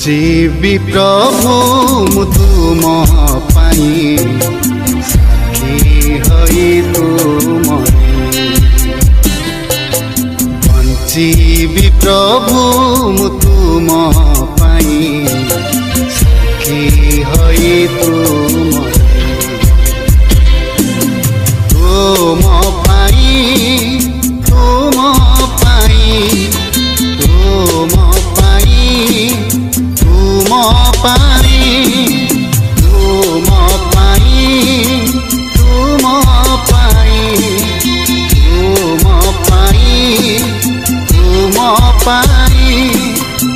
जीवी प्रभु मु तुम पाई साखी हई तुमरे बंचीवी प्रभु मु तुम पाई साखी हई तुमरे तुम पाई तुम पाई तुम पाई तुम पाई तुम पाई तुम पाई तुम पाई तुम पाई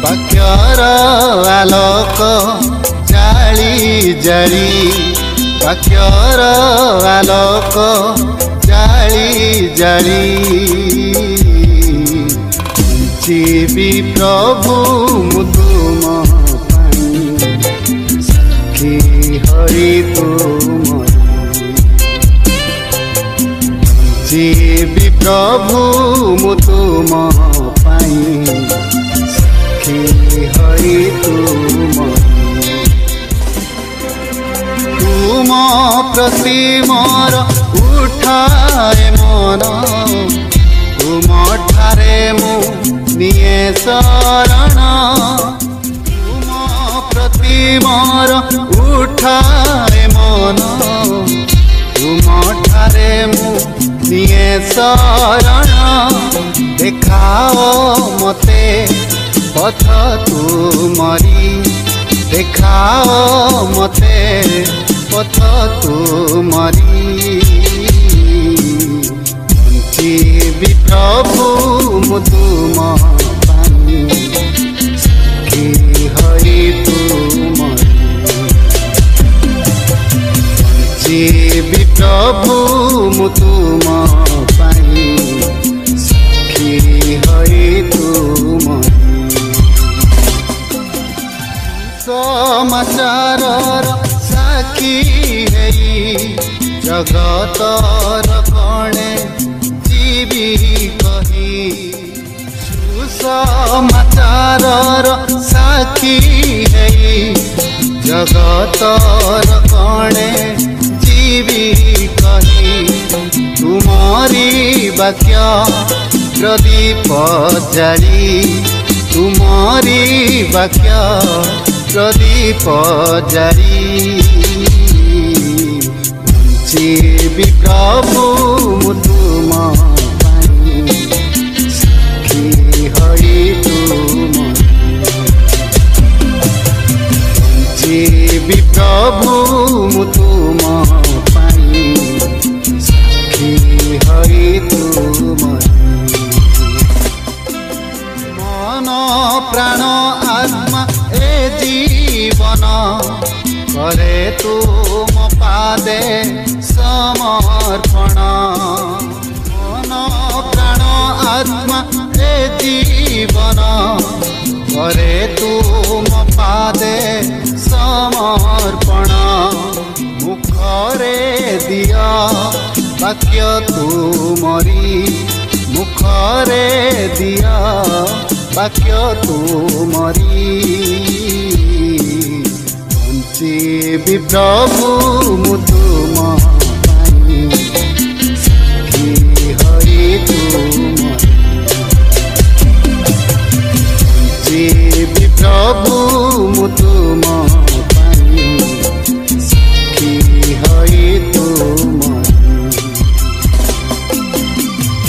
वाक्यर आलोक जाली जाली वाक्यर आलोक जाली जाली जीवी प्रभु मु तुम पाई साखी हई तुमरे जीवी प्रभु मु तुम पाई साखी हई तुमरे तुम प्रति मोर उठाए मन तुम ठारे मु निये शरण तुम प्रति मोर उठाए मन तुम ठारे मु निये शरण देखाओ मते पथ तुमरी देखाओ मते पथ तुमरी जीवी प्रभु मु तुम पाई साखी हई तुमरे जीवी प्रभु मु तुम पाई साखी हई तुमरे समाचार साखी हई जगतर कणे कही सुसमाचार साखी हई जगतर कणे जीवी कही तुमरी वाक्य प्रदीप जाली तुमरी वाक्य प्रदीप जाली जीवी प्रभु मु तुम पाई साखी हई तुमरे जीवी प्रभु मु तुम पाई साखी हई तुमरे मन प्राण आत्मा ए जीवन करे तुम पादे समर्पण मन प्राण आत्मा ए जीवन करे तुम पादे समर्पण मुखरे दिया वाक्य तुमरी मुखरे दिया वाक्य तुमरी जीवी प्रभु मु तुम पाई साखी हई तुमरे जीवी प्रभु मु तुम पाई साखी हई तुमरे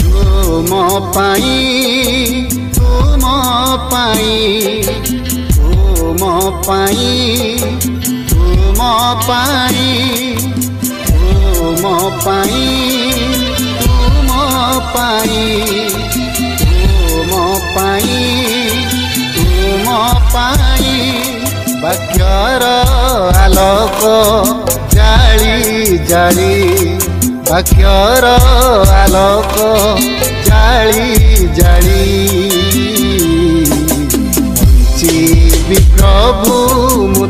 तुम पाई तुम पाई तुम पाई तुम पाई तुम पाई तुम पाई तुम पाई तुम पाई वाक्यर आलोक जाली जाली वाक्यर आलोक जाली जाली जीवी प्रभु मु